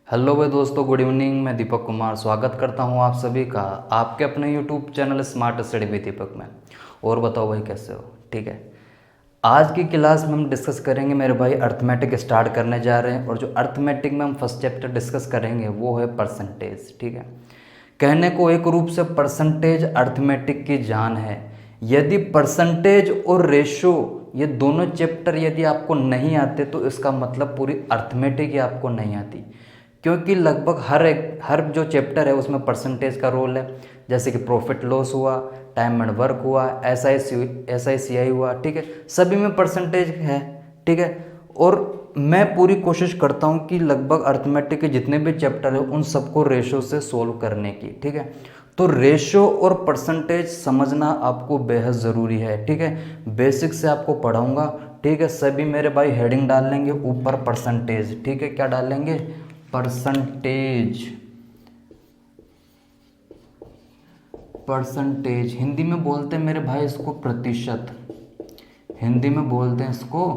Hello भाई दोस्तों, good evening. मैं दीपक कुमार स्वागत करता हूं आप सभी का आपके अपने YouTube channel smart study with Deepak में। और बताओ भाई कैसे हो? ठीक है। आज की क्लास में हम डिस्कस करेंगे मेरे भाई, अर्थमेटिक स्टार्ट करने जा रहे हैं। और जो अर्थमेटिक में हम फर्स्ट चैप्टर डिस्कस करेंगे वो है परसेंटेज। ठीक है। कहने को एक रूप से परसेंटेज अर्थमेटिक की जान है। यदि परसेंटेज और रेशो ये दोनों चैप्टर यदि आपको नहीं आते तो इसका मतलब पूरी अर्थमेटिक ही आपको नहीं आती, क्योंकि लगभग हर जो चैप्टर है उसमें परसेंटेज का रोल है। जैसे कि प्रॉफिट लॉस हुआ, टाइम एंड वर्क हुआ, SICI हुआ। ठीक है, सभी में परसेंटेज है। ठीक है। और मैं पूरी कोशिश करता हूँ कि लगभग अर्थमेटिक के जितने भी चैप्टर है उन सबको रेशो से सोल्व करने की। ठीक है। तो रेशो और परसेंटेज समझना आपको बेहद ज़रूरी है। ठीक है। बेसिक से आपको पढ़ाऊँगा। ठीक है। सभी मेरे भाई हेडिंग डाल लेंगे ऊपर परसेंटेज। ठीक है। क्या डालेंगे? परसेंटेज। परसेंटेज हिंदी में बोलते हैं मेरे भाई इसको प्रतिशत। हिंदी में बोलते हैं इसको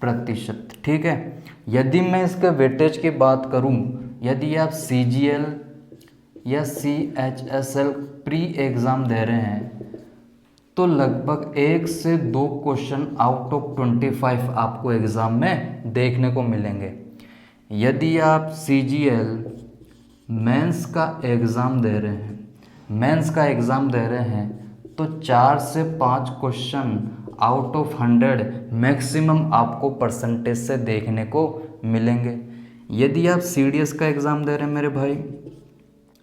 प्रतिशत। ठीक है। यदि मैं इसके वेटेज की बात करूं, यदि आप CGL या CHSL प्री एग्ज़ाम दे रहे हैं तो लगभग 1 से 2 क्वेश्चन आउट ऑफ 25 आपको एग्ज़ाम में देखने को मिलेंगे। यदि आप CGL मेंस का एग्ज़ाम दे रहे हैं, तो 4 से 5 क्वेश्चन आउट ऑफ 100 मैक्सिमम आपको परसेंटेज से देखने को मिलेंगे। यदि आप CDS का एग्ज़ाम दे रहे हैं मेरे भाई,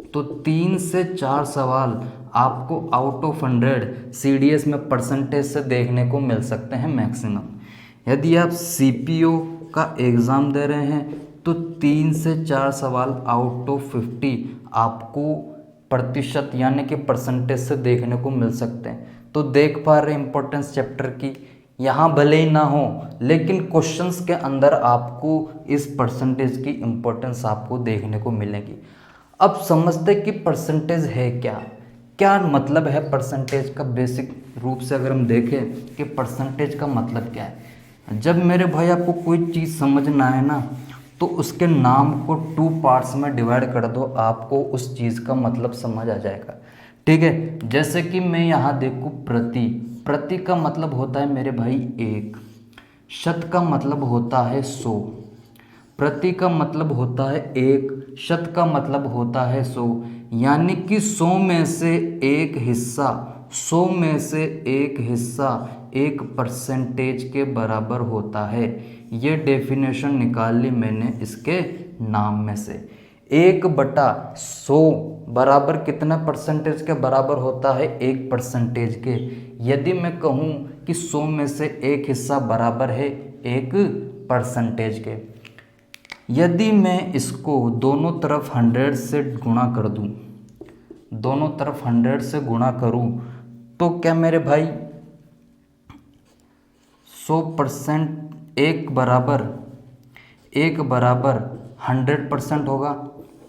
तो 3 से 4 सवाल आपको आउट ऑफ 100 CDS में परसेंटेज से देखने को मिल सकते हैं मैक्सिमम। यदि आप CPO का एग्ज़ाम दे रहे हैं तो 3 से 4 सवाल आउट ऑफ 50 आपको प्रतिशत यानी कि परसेंटेज से देखने को मिल सकते हैं। तो देख पा रहे इंपॉर्टेंस चैप्टर की, यहाँ भले ही ना हो लेकिन क्वेश्चंस के अंदर आपको इस परसेंटेज की इम्पोर्टेंस आपको देखने को मिलेगी। अब समझते कि परसेंटेज है क्या, क्या मतलब है परसेंटेज का। बेसिक रूप से अगर हम देखें कि परसेंटेज का मतलब क्या है, जब मेरे भाई आपको कोई चीज़ समझना है ना तो उसके नाम को 2 पार्ट्स में डिवाइड कर दो, आपको उस चीज़ का मतलब समझ आ जाएगा। ठीक है। जैसे कि मैं यहाँ देखूँ प्रति, प्रति का मतलब होता है मेरे भाई 1, शत का मतलब होता है 100, प्रति का मतलब होता है 1, शत का मतलब होता है 100, यानी कि 100 में से एक हिस्सा, 100 में से एक हिस्सा 1 परसेंटेज के बराबर होता है। ये डेफिनेशन निकाल ली मैंने इसके नाम में से। 1/100 बराबर कितना परसेंटेज के बराबर होता है? 1 परसेंटेज के। यदि मैं कहूँ कि 100 में से एक हिस्सा बराबर है 1 परसेंटेज के, यदि मैं इसको दोनों तरफ 100 से गुणा कर दूं, दोनों तरफ 100 से गुणा करूं तो क्या मेरे भाई 100% एक बराबर 100% होगा।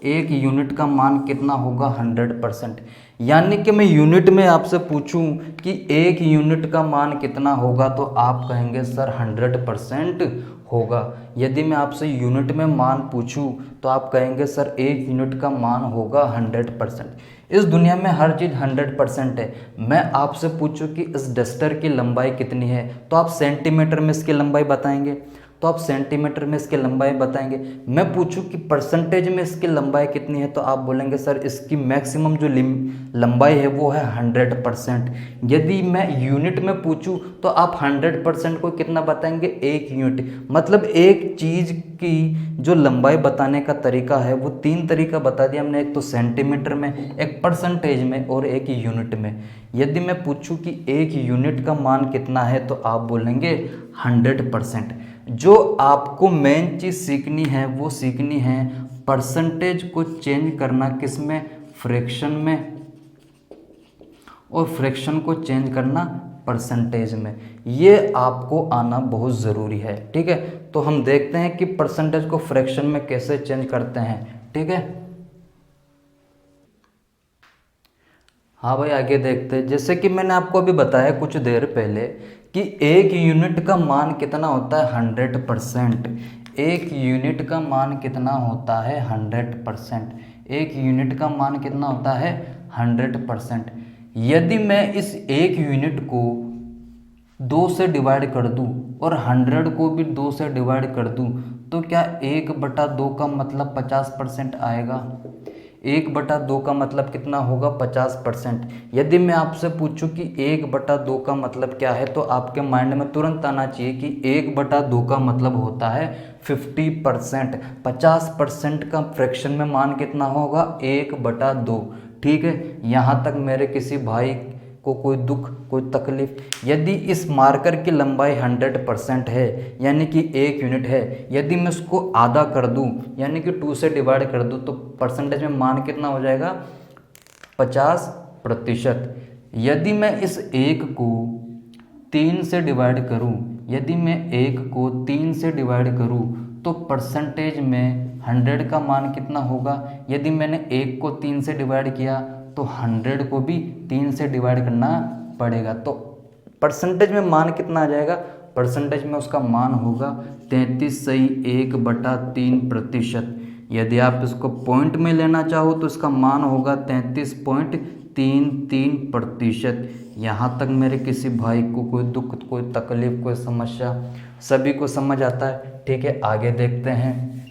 एक यूनिट का मान कितना होगा? 100%। यानी कि मैं यूनिट में आपसे पूछूं कि एक यूनिट का मान कितना होगा तो आप कहेंगे सर 100% होगा। यदि मैं आपसे यूनिट में मान पूछूं तो आप कहेंगे सर एक यूनिट का मान होगा 100%। इस दुनिया में हर चीज़ 100% है। मैं आपसे पूछूं कि इस डस्टर की लंबाई कितनी है तो आप सेंटीमीटर में इसकी लंबाई बताएंगे, तो आप सेंटीमीटर में इसकी लंबाई बताएंगे। मैं पूछूं कि परसेंटेज में इसकी लंबाई कितनी है तो आप बोलेंगे सर इसकी मैक्सिमम जो लंबाई है वो है 100%। यदि मैं यूनिट में पूछूं तो आप 100% को कितना बताएंगे? 1 यूनिट। मतलब एक चीज़ की जो लंबाई बताने का तरीका है वो 3 तरीका बता दिया हमने, एक तो सेंटीमीटर में, एक परसेंटेज में और एक यूनिट में। यदि मैं पूछूं कि 1 यूनिट का मान कितना है तो आप बोलेंगे 100%। जो आपको मेन चीज़ सीखनी है वो सीखनी है परसेंटेज को चेंज करना किस में? फ्रैक्शन में, और फ्रैक्शन को चेंज करना परसेंटेज में। ये आपको आना बहुत ज़रूरी है। ठीक है। तो हम देखते हैं कि परसेंटेज को फ्रैक्शन में कैसे चेंज करते हैं। ठीक है। हाँ भाई आगे देखते हैं। जैसे कि मैंने आपको अभी बताया कुछ देर पहले कि एक यूनिट का मान कितना होता है? 100%। एक यूनिट का मान कितना होता है 100%। एक यूनिट का मान कितना होता है 100%। यदि मैं इस एक यूनिट को 2 से डिवाइड कर दूं और 100 को भी 2 से डिवाइड कर दूं तो क्या 1/2 का मतलब 50% आएगा। 1/2 का मतलब कितना होगा 50%। यदि मैं आपसे पूछूं कि 1/2 का मतलब क्या है तो आपके माइंड में तुरंत आना चाहिए कि 1/2 का मतलब होता है 50%। 50% का फ्रैक्शन में मान कितना होगा 1/2। ठीक है, यहाँ तक मेरे किसी भाई को कोई दुख कोई तकलीफ। यदि इस मार्कर की लंबाई 100% है यानी कि 1 यूनिट है, यदि मैं उसको आधा कर दूं यानी कि 2 से डिवाइड कर दूं तो परसेंटेज में मान कितना हो जाएगा 50%। यदि मैं इस 1 को 3 से डिवाइड करूं, यदि मैं 1 को 3 से डिवाइड करूं तो परसेंटेज में 100 का मान कितना होगा। यदि मैंने 1 को 3 से डिवाइड किया तो 100 को भी 3 से डिवाइड करना पड़ेगा, तो परसेंटेज में मान कितना आ जाएगा। परसेंटेज में उसका मान होगा 33.1/3%। यदि आप इसको पॉइंट में लेना चाहो तो इसका मान होगा 33.33%। यहाँ तक मेरे किसी भाई को कोई दुख कोई तकलीफ कोई समस्या सभी को समझ आता है। ठीक है, आगे देखते हैं।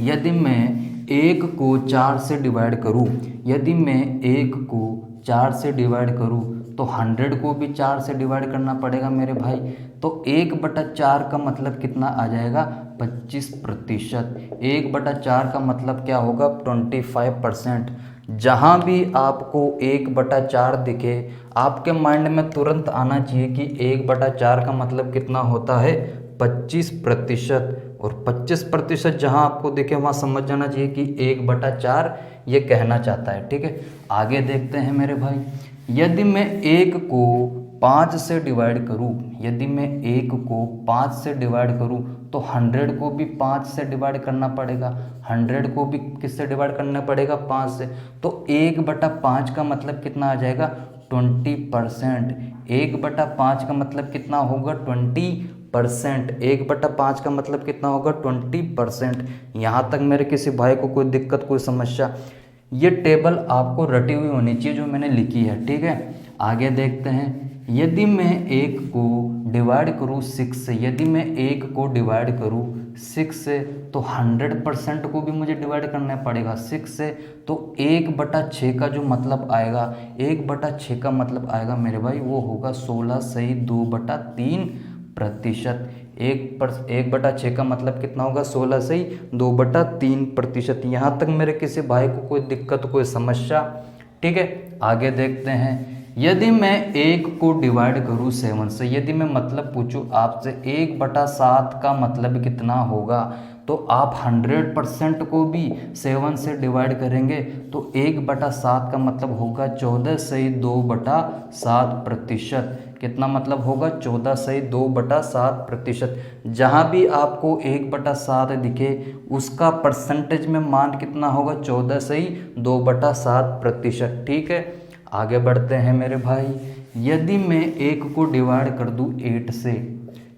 यदि मैं 1 को 4 से डिवाइड करूं, यदि मैं 1 को 4 से डिवाइड करूं तो 100 को भी 4 से डिवाइड करना पड़ेगा मेरे भाई। तो 1/4 का मतलब कितना आ जाएगा 25%। 1/4 का मतलब क्या होगा 25%। जहाँ भी आपको 1/4 दिखे आपके माइंड में तुरंत आना चाहिए कि 1/4 का मतलब कितना होता है 25%। और 25% जहाँ आपको दिखे वहाँ समझ जाना चाहिए कि 1/4 ये कहना चाहता है। ठीक है, आगे देखते हैं मेरे भाई। यदि मैं 1 को 5 से डिवाइड करूँ, यदि मैं 1 को 5 से डिवाइड करूँ तो 100 को भी 5 से डिवाइड करना पड़ेगा। 100 को भी किससे डिवाइड करना पड़ेगा 5 से। तो 1/5 का मतलब कितना आ जाएगा 20%। 1/5 का मतलब कितना होगा 20%। 1/5 का मतलब कितना होगा 20%। यहाँ तक मेरे किसी भाई को कोई दिक्कत कोई समस्या, ये टेबल आपको रटी हुई होनी चाहिए जो मैंने लिखी है। ठीक है, आगे देखते हैं। यदि मैं 1 को डिवाइड करूँ 6 से, यदि मैं 1 को डिवाइड करूँ 6 से तो 100% को भी मुझे डिवाइड करना पड़ेगा 6 से। तो 1/6 का जो मतलब आएगा 1/6 का मतलब आएगा मेरे भाई वो होगा 16/2/3%। 1/6 का मतलब कितना होगा 16/2/3%। यहाँ तक मेरे किसी भाई को कोई दिक्कत कोई समस्या। ठीक है, आगे देखते हैं। यदि मैं 1 को डिवाइड करूँ 7 से, यदि मैं मतलब पूछूँ आपसे 1/7 का मतलब कितना होगा तो आप 100% को भी 7 से डिवाइड करेंगे तो 1/7 का मतलब होगा 14/2/7%। कितना मतलब होगा 14/2/7%। जहाँ भी आपको 1/7 दिखे उसका परसेंटेज में मान कितना होगा 14/2/7%। ठीक है, आगे बढ़ते हैं मेरे भाई। यदि मैं 1 को डिवाइड कर दूँ 8 से,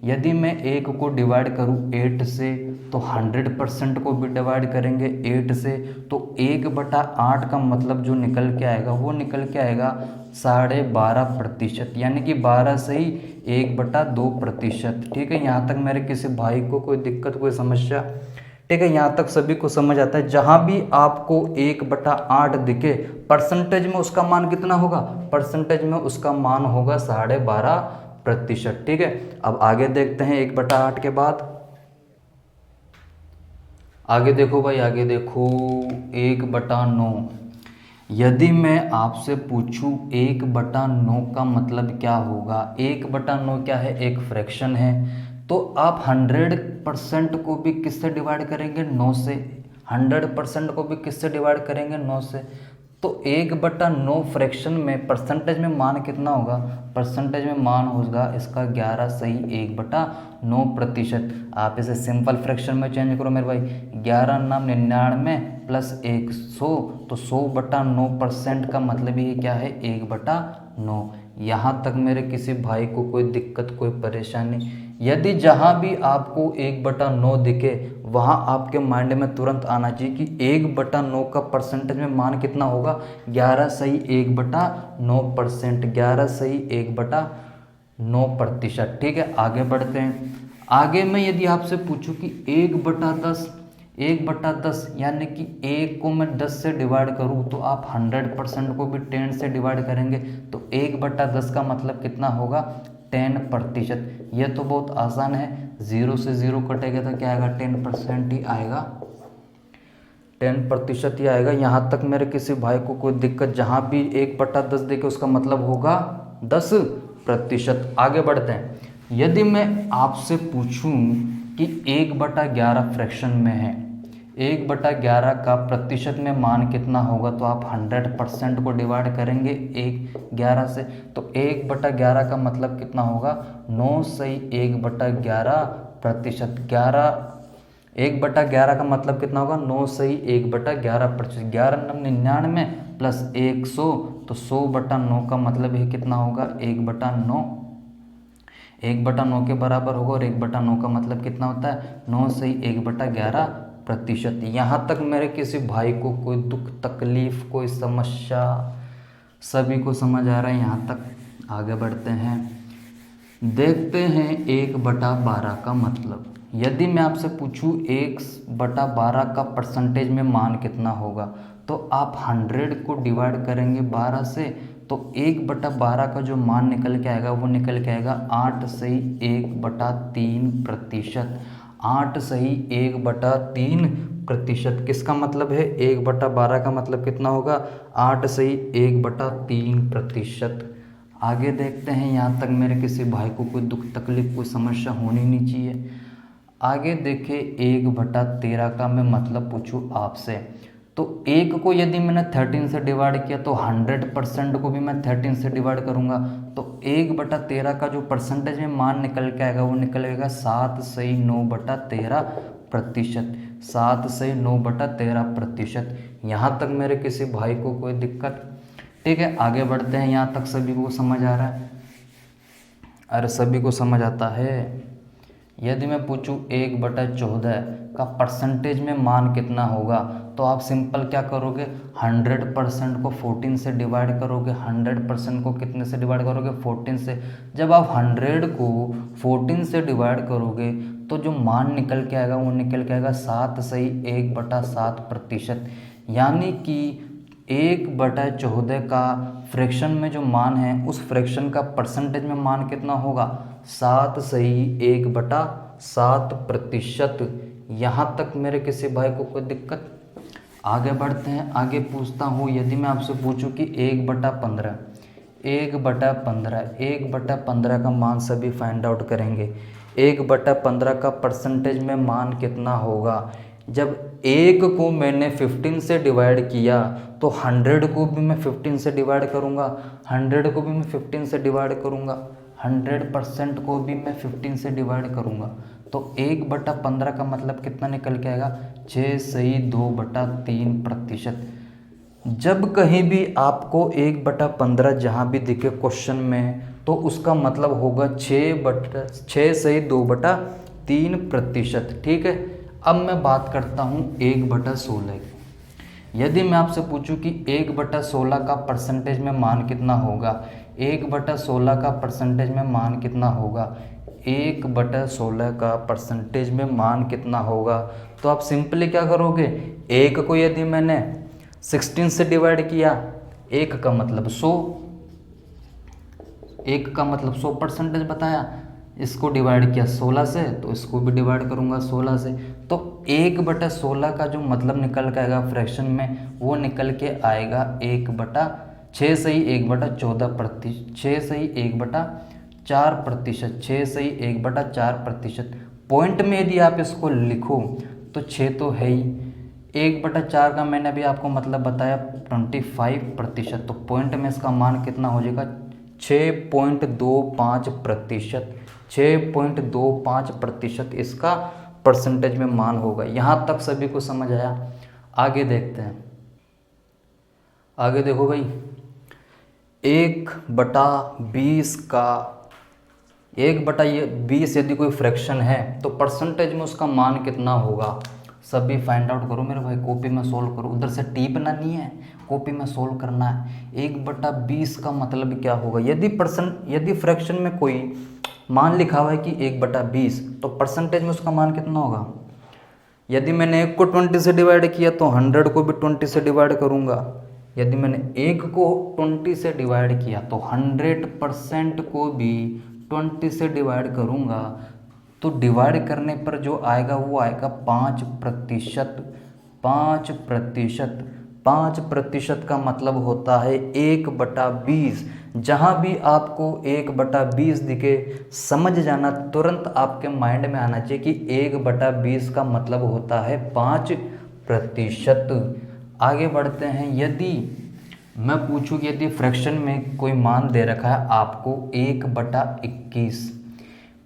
यदि मैं 1 को डिवाइड करूँ 8 से तो 100% को भी डिवाइड करेंगे 8 से तो 1/8 का मतलब जो निकल के आएगा वो निकल के आएगा 12.5%, यानी कि 12 से ही 1/2%। ठीक है, यहाँ तक मेरे किसी भाई को कोई दिक्कत कोई समस्या। ठीक है, यहाँ तक सभी को समझ आता है। जहाँ भी आपको 1/8 दिखे परसेंटेज में उसका मान कितना होगा, परसेंटेज में उसका मान होगा 12.5%। ठीक है, अब आगे देखते हैं 1/8 के बाद। आगे देखो भाई, आगे देखो 1/9। यदि मैं आपसे पूछूं 1/9 का मतलब क्या होगा। 1/9 क्या है, एक फ्रैक्शन है। तो आप 100% को भी किससे डिवाइड करेंगे 9 से। 100% को भी किससे डिवाइड करेंगे 9 से। तो 1/9 फ्रैक्शन में परसेंटेज में मान कितना होगा, परसेंटेज में मान होगा इसका 11/9%। आप इसे सिंपल फ्रैक्शन में चेंज करो मेरे भाई, 11 नाम 99 प्लस 100 तो 100/9% का मतलब ये क्या है 1/9। यहाँ तक मेरे किसी भाई को कोई दिक्कत कोई परेशानी, यदि जहाँ भी आपको 1/9 दिखे वहाँ आपके माइंड में तुरंत आना चाहिए कि 1/9 का परसेंटेज में मान कितना होगा, 11 सही 1/9%, 11 सही 1/9%। ठीक है, आगे बढ़ते हैं। आगे मैं यदि आपसे पूछूं कि 1/10, 1/10 यानी कि 1 को मैं 10 से डिवाइड करूं तो आप 100% को भी 10 से डिवाइड करेंगे, तो 1/10 का मतलब कितना होगा, 10%। यह तो बहुत आसान है, 0 से 0 कटेगा तो क्या आएगा, 10% ही आएगा, 10% ही आएगा। यहाँ तक मेरे किसी भाई को कोई दिक्कत, जहाँ भी 1/10 देखे उसका मतलब होगा 10%। आगे बढ़ते हैं। यदि मैं आपसे पूछूं कि 1/11 फ्रैक्शन में है, 1/11 का प्रतिशत में मान कितना होगा, तो आप 100% को डिवाइड करेंगे 11 से, तो 1/11 का मतलब कितना होगा, 9 सही 1/11%। 1/11 का मतलब कितना होगा, 9 सही 1/11%। 11×99 प्लस 100, तो 100/9 का मतलब ये कितना होगा, 1/9, 1/9 के बराबर होगा। और 1/9 का मतलब कितना होता है, 9 सही 1/11%। यहाँ तक मेरे किसी भाई को कोई दुख तकलीफ कोई समस्या, सभी को समझ आ रहा है यहाँ तक। आगे बढ़ते हैं, देखते हैं 1/12 का मतलब। यदि मैं आपसे पूछूं 1/12 का परसेंटेज में मान कितना होगा, तो आप 100 को डिवाइड करेंगे 12 से, तो 1/12 का जो मान निकल के आएगा वो निकल के आएगा 8 सही 1/3%। 8 सही 1/3%। किसका मतलब है, 1/12 का मतलब कितना होगा, 8 सही 1/3%। आगे देखते हैं। यहाँ तक मेरे किसी भाई को कोई दुख तकलीफ कोई समस्या होनी नहीं चाहिए। आगे देखें, 1/13 का मैं मतलब पूछूं आपसे, तो 1 को यदि मैंने 13 से डिवाइड किया तो 100% को भी मैं 13 से डिवाइड करूंगा, तो 1/13 का जो परसेंटेज में मान निकल के आएगा वो निकलेगा 7 सही 9/13%। 7 सही 9/13%। यहाँ तक मेरे किसी भाई को कोई दिक्कत, ठीक है, आगे बढ़ते हैं। यहाँ तक सभी को समझ आ रहा है, अरे सभी को समझ आता है। यदि मैं पूछूं 1/14 का परसेंटेज में मान कितना होगा, तो आप सिंपल क्या करोगे, 100% को 14 से डिवाइड करोगे। 100% को कितने से डिवाइड करोगे, 14 से। जब आप 100 को 14 से डिवाइड करोगे तो जो मान निकल के आएगा वो निकल के आएगा 7 सही 1/7%। यानी कि 1/14 का फ्रैक्शन में जो मान है उस फ्रैक्शन का परसेंटेज में मान कितना होगा, 7 सही 1/7%। यहाँ तक मेरे किसी भाई को कोई दिक्कत। आगे बढ़ते हैं। आगे पूछता हूँ, यदि मैं आपसे पूछूं कि 1/15, 1/15 का मान सभी फाइंड आउट करेंगे। 1/15 का परसेंटेज में मान कितना होगा। जब 1 को मैंने 15 से डिवाइड किया तो 100 को भी मैं 15 से डिवाइड करूँगा, 100 को भी मैं 15 से डिवाइड करूँगा, 100% को भी मैं 15 से डिवाइड करूँगा, तो 1/15 का मतलब कितना निकल के आएगा, 6 सही 2/3%। जब कहीं भी आपको 1/15 जहाँ भी दिखे क्वेश्चन में, तो उसका मतलब होगा 6 सही 2/3%। ठीक है, अब मैं बात करता हूँ 1/16 की। यदि मैं आपसे पूछूं कि 1/16 का परसेंटेज में मान कितना होगा, 1/16 का परसेंटेज में मान कितना होगा, 1/16 का परसेंटेज में मान कितना होगा, तो आप सिंपली क्या करोगे, 1 को यदि मैंने 16 से डिवाइड किया, 1 का मतलब 100, 1 का मतलब 100% बताया, इसको डिवाइड किया 16 से तो इसको भी डिवाइड करूंगा 16 से, तो 1/16 का जो मतलब निकल के आएगा फ्रैक्शन में वो निकल के आएगा 6 सही 1/14%, 6 सही 1/4%, 6 सही 1/4%। पॉइंट में यदि आप इसको लिखो तो 6 तो है ही, 1/4 का मैंने अभी आपको मतलब बताया 25%, तो पॉइंट में इसका मान कितना हो जाएगा, 6.25%, 6.25% इसका परसेंटेज में मान होगा। यहाँ तक सभी को समझ आया। आगे देखते हैं। आगे देखो भाई, 1/20 का 1/20 यदि कोई फ्रैक्शन है तो परसेंटेज में उसका मान कितना होगा, सभी फाइंड आउट करो मेरे भाई। कॉपी में सोल्व करो, उधर से टीपना नहीं है, कॉपी में सोल्व करना है। 1/20 का मतलब क्या होगा, यदि फ्रैक्शन में कोई मान लिखा हुआ है कि 1/20 तो परसेंटेज में उसका मान कितना होगा। यदि मैंने 1 को 20 से डिवाइड किया तो 100 को भी 20 से डिवाइड करूँगा। यदि मैंने 1 को 20 से डिवाइड किया तो 100% को भी 20 से डिवाइड करूँगा। तो डिवाइड करने पर जो आएगा वो आएगा 5%। 5%, 5% का मतलब होता है 1/20। जहाँ भी आपको 1/20 दिखे समझ जाना, तुरंत आपके माइंड में आना चाहिए कि 1/20 का मतलब होता है 5%। आगे बढ़ते हैं। यदि मैं पूछूं कि यदि फ्रैक्शन में कोई मान दे रखा है आपको 1/21,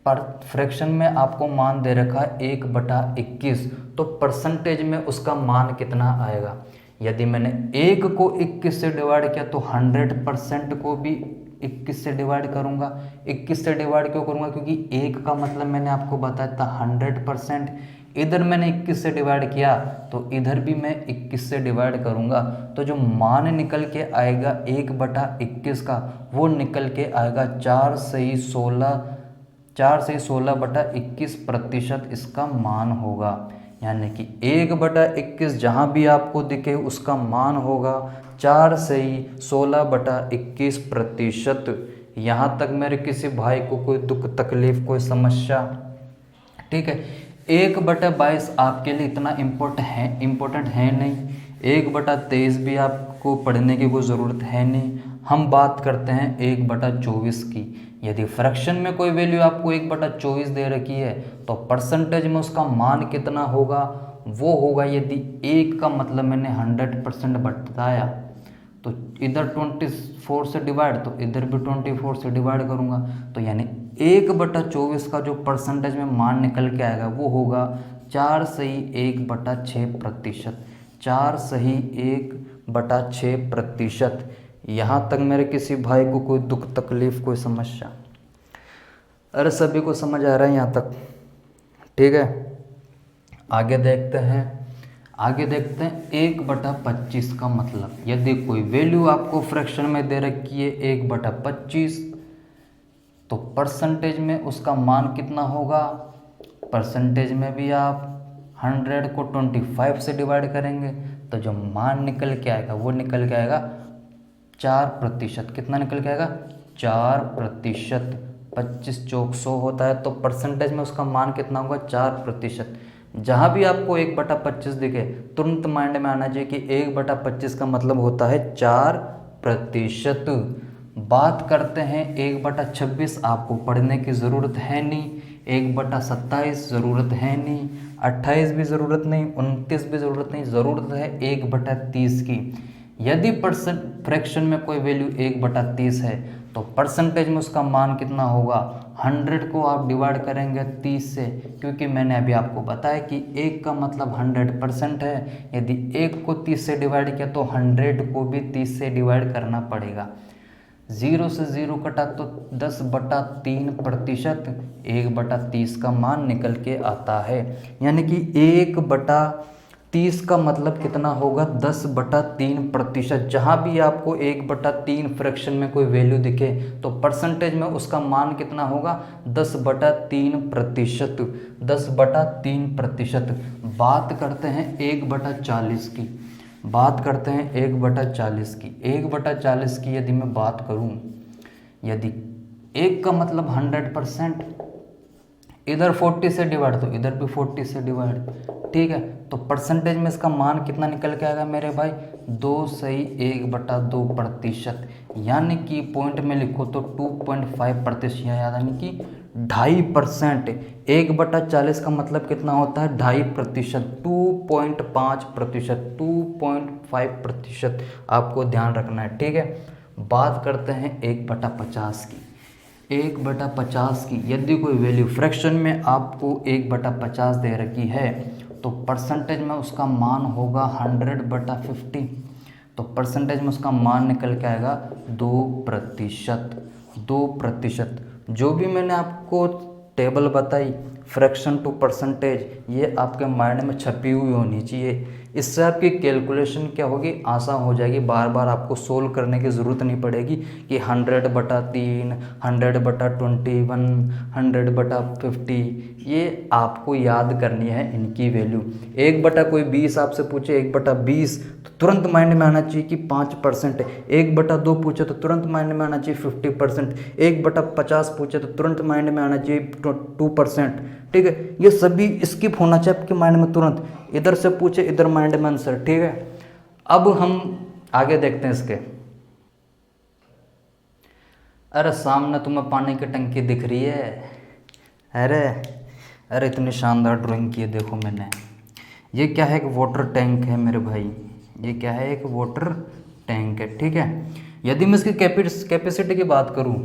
पर फ्रैक्शन में आपको मान दे रखा है 1/21, तो परसेंटेज में उसका मान कितना आएगा। यदि मैंने 1 को 21 से डिवाइड किया तो 100% को भी 21 से डिवाइड करूंगा। 21 से डिवाइड क्यों करूंगा, क्योंकि 1 का मतलब मैंने आपको बताया था 100%। इधर मैंने 21 से डिवाइड किया तो इधर भी मैं 21 से डिवाइड करूंगा। तो जो मान निकल के आएगा 1/21 का, वो निकल के आएगा 4 से 16/21% इसका मान होगा। यानी कि 1/21 जहाँ भी आपको दिखे उसका मान होगा 4 से 16/21%। यहाँ तक मेरे किसी भाई को कोई दुख तकलीफ कोई समस्या, ठीक है। 1/22 आपके लिए इतना इम्पोर्टेंट है नहीं। 1/23 भी आपको पढ़ने की कोई ज़रूरत है नहीं। हम बात करते हैं 1/24 की। यदि फ्रैक्शन में कोई वैल्यू आपको 1/24 दे रखी है तो परसेंटेज में उसका मान कितना होगा, वो होगा, यदि 1 का मतलब मैंने 100% बताया तो इधर 24 से डिवाइड, तो इधर भी 24 से डिवाइड करूँगा। तो यानी 1/24 का जो परसेंटेज में मान निकल के आएगा वो होगा 4 सही 1/6%। 4 सही 1/6%। यहाँ तक मेरे किसी भाई को कोई दुख तकलीफ कोई समस्या, अरे सभी को समझ आ रहा है यहाँ तक, ठीक है। आगे देखते हैं 1/25 का मतलब। यदि कोई वैल्यू आपको फ्रैक्शन में दे रखी है 1/25 तो परसेंटेज में उसका मान कितना होगा। परसेंटेज में भी आप 100 को 25 से डिवाइड करेंगे तो जो मान निकल के आएगा वो निकल के आएगा 4%। कितना निकल के आएगा, 4%। 25 चौक 100 होता है तो परसेंटेज में उसका मान कितना होगा, 4%। जहाँ भी आपको 1/25 दिखे तुरंत माइंड में आना चाहिए कि 1/25 का मतलब होता है 4%। बात करते हैं 1/26, आपको पढ़ने की ज़रूरत है नहीं। 1/27 ज़रूरत है नहीं, 28 भी ज़रूरत नहीं, 29 भी ज़रूरत नहीं, ज़रूरत है 1/30 की। यदि फ्रैक्शन में कोई वैल्यू 1/30 है तो परसेंटेज में उसका मान कितना होगा। 100 को आप डिवाइड करेंगे 30 से, क्योंकि मैंने अभी आपको बताया कि 1 का मतलब 100% है। यदि 1 को 30 से डिवाइड किया तो 100 को भी 30 से डिवाइड करना पड़ेगा। 0 से 0 कटा तो 10/3%। 1/30 का मान निकल के आता है। यानी कि 1/30 का मतलब कितना होगा, 10/3%। जहाँ भी आपको 1/3 फ्रैक्शन में कोई वैल्यू दिखे तो परसेंटेज में उसका मान कितना होगा, 10/3%। 10/3%। बात करते हैं 1/40 की। 1/40 की यदि मैं बात करूं, यदि 1 का मतलब 100%, इधर 40 से डिवाइड तो इधर भी 40 से डिवाइड, ठीक है। तो परसेंटेज में इसका मान कितना निकल के आएगा मेरे भाई, 2 सही 1/2%। यानी कि पॉइंट में लिखो तो 2.5%, यानी कि 2.5%। 1/40 का मतलब कितना होता है, 2.5%। 2.5%, 2.5% आपको ध्यान रखना है, ठीक है। बात करते हैं 1/50 की। 1/50 की यदि कोई वैल्यू फ्रैक्शन में आपको 1/50 दे रखी है तो परसेंटेज में उसका मान होगा 100/50। तो परसेंटेज में उसका मान निकल के आएगा 2%। 2%। जो भी मैंने आपको टेबल बताई फ्रैक्शन टू परसेंटेज, ये आपके माइंड में छपी हुई होनी चाहिए। इससे आपकी कैलकुलेशन क्या होगी, आसान हो जाएगी। बार बार आपको सोल्व करने की ज़रूरत नहीं पड़ेगी कि 100/3, 100/21, 100/50, ये आपको याद करनी है इनकी वैल्यू। 1/20 आपसे पूछे 1/20 तो तुरंत माइंड में आना चाहिए कि 5%। 1/2 पूछे तो तुरंत माइंड में आना चाहिए 50%। 1/50 पूछे तो तुरंत माइंड में आना चाहिए 2%। ठीक है, ये सभी स्किप होना चाहिए आपके माइंड में तुरंत। इधर से पूछे इधर माइंड में आंसर। ठीक है, अब हम आगे देखते हैं इसके। अरे सामने तुम्हें पानी की टंकी दिख रही है? अरे अरे इतनी शानदार ड्राइंग की है, देखो मैंने। ये क्या है, एक वाटर टैंक है मेरे भाई। ये क्या है, एक वाटर टैंक है। ठीक है, यदि मैं इसकी कैपेसिटी की बात करूं,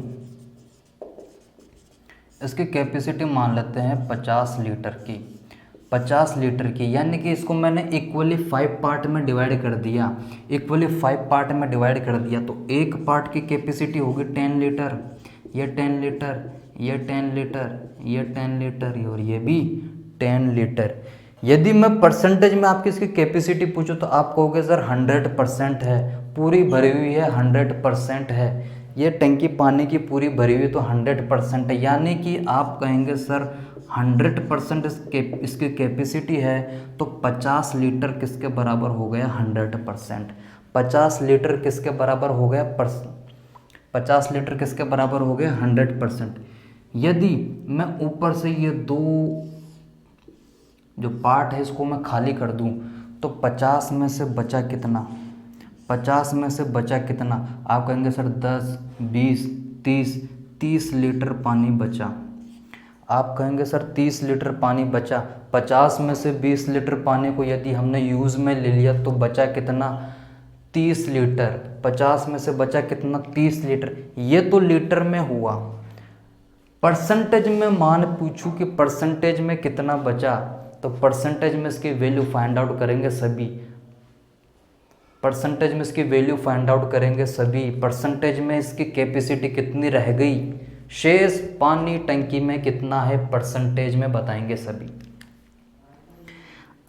इसकी कैपेसिटी मान लेते हैं 50 लीटर की। 50 लीटर की, यानी कि इसको मैंने इक्वली 5 पार्ट में डिवाइड कर दिया। इक्वली 5 पार्ट में डिवाइड कर दिया तो एक पार्ट की कैपेसिटी होगी 10 लीटर, ये 10 लीटर, ये 10 लीटर, ये 10 लीटर और ये भी 10 लीटर। यदि मैं परसेंटेज में आपकी इसकी कैपेसिटी पूछूं तो आप कहोगे सर 100% है, पूरी भरी हुई है, 100% है। ये टंकी पानी की पूरी भरी हुई तो 100% है, यानी कि आप कहेंगे सर 100% इसकी कैपेसिटी है तो 50 लीटर किसके बराबर हो गया, 100%। 50 लीटर किसके बराबर हो गया, 50 लीटर किसके बराबर हो गया, 100%। यदि मैं ऊपर से ये दो जो पार्ट है इसको मैं खाली कर दूं तो 50 में से बचा कितना, 50 में से बचा कितना, आप कहेंगे सर 10, 20, 30 लीटर पानी बचा। आप कहेंगे सर 30 लीटर पानी बचा। 50 में से 20 लीटर पानी को यदि हमने यूज़ में ले लिया तो बचा कितना, 30 लीटर। 50 में से बचा कितना, 30 लीटर। ये तो लीटर में हुआ। परसेंटेज में मान पूछूं कि परसेंटेज में कितना बचा, तो परसेंटेज में इसकी वैल्यू फाइंड आउट करेंगे सभी। परसेंटेज में इसकी वैल्यू फाइंड आउट करेंगे सभी। परसेंटेज में इसकी कैपेसिटी कितनी रह गई, शेष पानी टंकी में कितना है, परसेंटेज में बताएंगे सभी।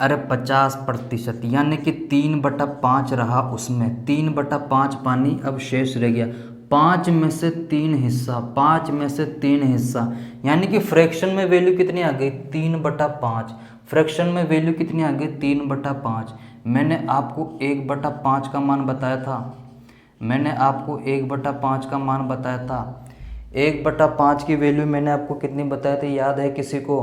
अरे 50%, यानी कि 3/5 रहा उसमें, 3/5 पानी अब शेष रह गया। 5 में से 3 हिस्सा, 5 में से 3 हिस्सा, यानी कि फ्रैक्शन में वैल्यू कितनी आ गई, 3/5। फ्रैक्शन में वैल्यू कितनी आ गई, 3/5। मैंने आपको 1/5 का मान बताया था, मैंने आपको 1/5 का मान बताया था। 1/5 की वैल्यू मैंने आपको कितनी बताई थी, याद है किसी को?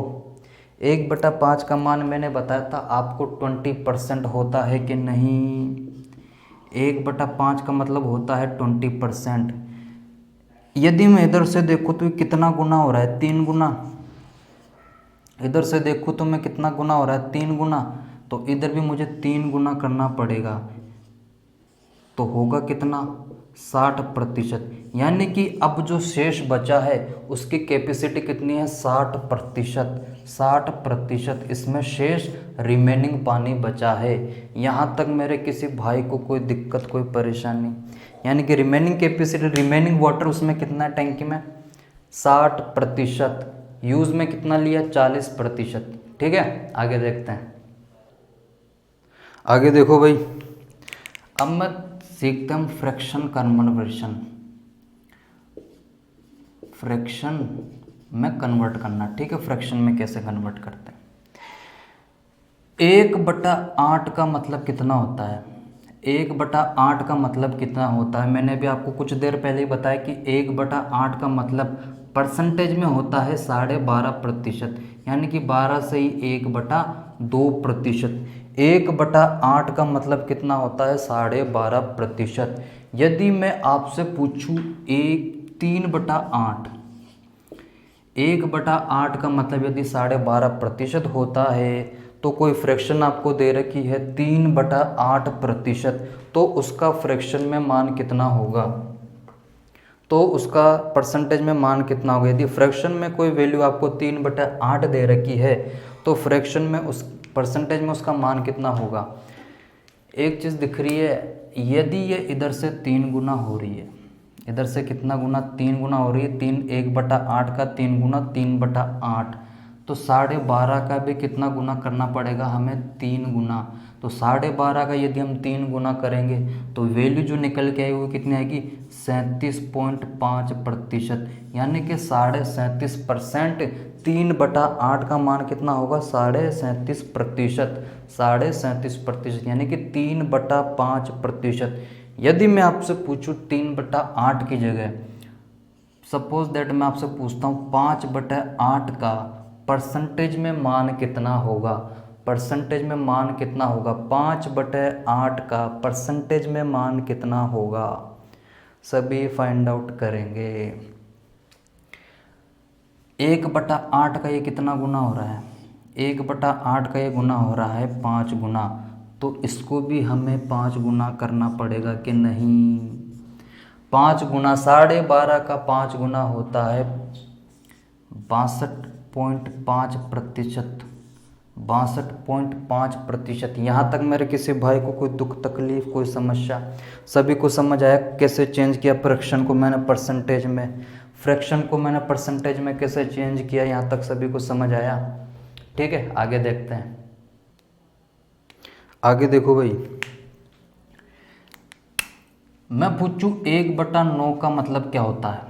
1/5 का मान मैंने बताया था आपको 20% होता है कि नहीं। 1/5 का मतलब होता है 20%। यदि मैं इधर से देखूँ तो कितना गुना हो रहा है, 3 गुना। इधर से देखूँ तो मैं कितना गुना हो रहा है, 3 गुना। तो इधर भी मुझे 3 गुना करना पड़ेगा, तो होगा कितना, 60%। यानी कि अब जो शेष बचा है उसकी कैपेसिटी कितनी है, 60%। 60% इसमें शेष रिमेनिंग पानी बचा है। यहाँ तक मेरे किसी भाई को कोई दिक्कत, कोई परेशानी? यानी कि रिमेनिंग कैपेसिटी, रिमेनिंग वाटर उसमें कितना है टैंकी में, 60%। यूज़ में कितना लिया, 40%। ठीक है, आगे देखते हैं। आगे देखो भाई, अब मैं सीखता हूँ फ्रैक्शन कन्वर्शन। फ्रैक्शन में कन्वर्ट करना। ठीक है, फ्रैक्शन में कैसे कन्वर्ट करते हैं। 1/8 का मतलब कितना होता है, 1/8 का मतलब कितना होता है, मैंने भी आपको कुछ देर पहले ही बताया कि 1/8 का मतलब परसेंटेज में होता है 12.5%, यानी कि 12 से ही 1/2%। 1/8 का मतलब कितना होता है, 12.5%। यदि मैं आपसे पूछूं 3/8, 1/8 का मतलब यदि 12.5% होता है तो कोई फ्रैक्शन आपको दे रखी है 3/8%, तो उसका फ्रैक्शन में मान कितना होगा, तो उसका परसेंटेज में मान कितना होगा। यदि फ्रैक्शन में कोई वैल्यू आपको 3/8 दे रखी है तो फ्रैक्शन में उस परसेंटेज में उसका मान कितना होगा। एक चीज़ दिख रही है, यदि ये इधर से 3 गुना हो रही है, इधर से कितना गुना, 3 गुना हो रही है, 3 1/8 का 3 गुना 3/8, तो 12.5 का भी कितना गुना करना पड़ेगा हमें, 3 गुना। तो 12.5 का यदि हम 3 गुना करेंगे तो वैल्यू जो निकल के आई वो कितनी आएगी, 37.5%, यानी कि 37.5%। 3/8 का मान कितना होगा, 37.5%, 37.5%, यानी कि 3/5%। यदि मैं आपसे पूछूं 3/8 की जगह, सपोज दैट मैं आपसे पूछता हूँ 5/8 का परसेंटेज में मान कितना होगा, परसेंटेज में मान कितना होगा, 5/8 का परसेंटेज में मान कितना होगा, सभी फाइंड आउट करेंगे। 1/8 का ये कितना गुना हो रहा है, 1/8 का ये गुना हो रहा है 5 गुना, तो इसको भी हमें 5 गुना करना पड़ेगा कि नहीं। 5 गुना 12.5 का 5 गुना होता है 62.5%, 62.5%। यहाँ तक मेरे किसी भाई को कोई दुख तकलीफ कोई समस्या, सभी को समझ आया कैसे चेंज किया फ्रैक्शन को मैंने परसेंटेज में, फ्रैक्शन को मैंने परसेंटेज में कैसे चेंज किया, यहाँ तक सभी को समझ आया। ठीक है, आगे देखते हैं। आगे देखो भाई, मैं पूछूं 1/9 का मतलब क्या होता है।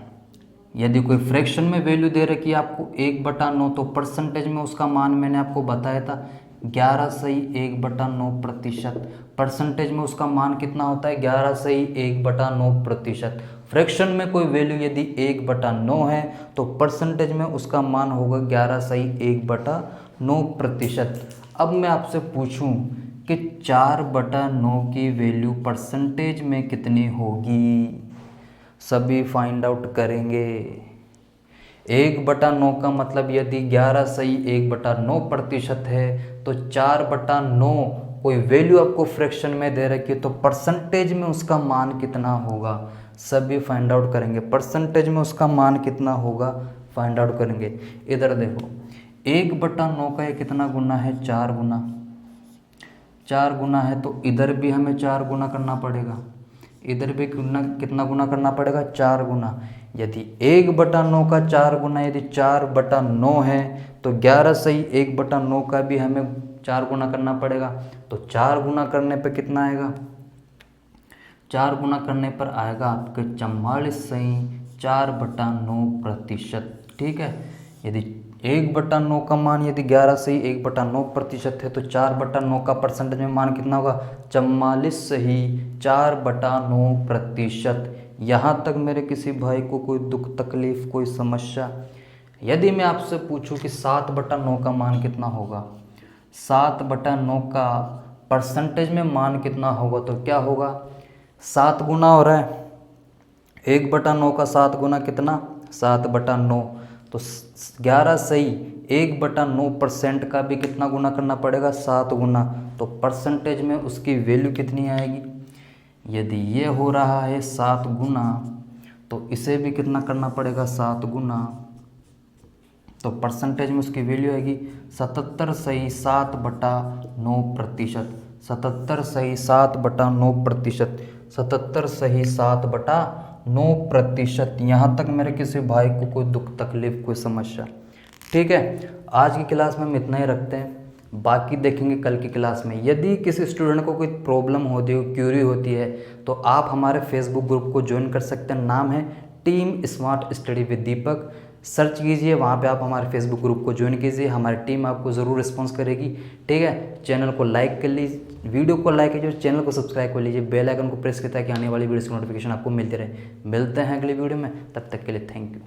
यदि कोई फ्रैक्शन में वैल्यू दे रखी है आपको 1/9, तो परसेंटेज में उसका मान मैंने आपको बताया था 11.1/9%। परसेंटेज में उसका मान कितना होता है, 11.1/9%। फ्रैक्शन में कोई वैल्यू यदि 1/9 है तो परसेंटेज में उसका मान होगा 11.1/9%। अब मैं आपसे पूछूं कि 4/9 की वैल्यू परसेंटेज में कितनी होगी, सभी फाइंड आउट करेंगे। 1/9 का मतलब यदि 11.1/9% है तो 4/9 कोई वैल्यू आपको फ्रैक्शन में दे रखी है, तो परसेंटेज में उसका मान कितना होगा, सभी फाइंड आउट करेंगे। परसेंटेज में उसका मान कितना होगा फाइंड आउट करेंगे। इधर देखो 1/9 का ये कितना गुना है, 4 गुना, 4 गुना है, तो इधर भी हमें 4 गुना करना पड़ेगा, इधर भी कितना गुना करना पड़ेगा, 4 गुना। यदि 1/9 का 4 गुना यदि 4/9 है तो 11.1/9 का भी हमें 4 गुना करना पड़ेगा। तो 4 गुना करने पे कितना आएगा, 4 गुना करने पर आएगा आपके 44.4/9%। ठीक है, यदि 1/9 का मान यदि 11.1/9% है तो 4/9 का परसेंटेज में मान कितना होगा, 44.4/9%। यहाँ तक मेरे किसी भाई को कोई दुख तकलीफ कोई समस्या। यदि मैं आपसे पूछूं कि 7/9 का मान कितना होगा, 7/9 का परसेंटेज में मान कितना होगा, तो क्या होगा, 7 गुना हो रहा है, 1/9 का 7 गुना कितना, 7/9, तो 11.1/9% का भी कितना गुना करना पड़ेगा, 7 गुना। तो परसेंटेज में उसकी वैल्यू कितनी आएगी, यदि ये हो रहा है 7 गुना तो इसे भी कितना करना पड़ेगा, 7 गुना। तो परसेंटेज में उसकी वैल्यू आएगी 77.7/9%, 77.7/9%, 77.7/9%। यहाँ तक मेरे किसी भाई को कोई दुख तकलीफ कोई समस्या। ठीक है, आज की क्लास में हम इतना ही रखते हैं, बाकी देखेंगे कल की क्लास में। यदि किसी स्टूडेंट को कोई प्रॉब्लम होती है, क्यूरी होती है, तो आप हमारे फेसबुक ग्रुप को ज्वाइन कर सकते हैं। नाम है team smart study with Deepak, search कीजिए, वहाँ पे आप हमारे फेसबुक ग्रुप को ज्वाइन कीजिए, हमारी टीम आपको ज़रूर रिस्पॉन्स करेगी। ठीक है, चैनल को लाइक कर लीजिए, वीडियो को लाइक कीजिए, चैनल को सब्सक्राइब कर लीजिए, बेल आइकन को प्रेस करता है कि आने वाली वीडियोस की नोटिफिकेशन आपको मिलती रहे। मिलते हैं अगली वीडियो में, तब तक के लिए थैंक यू।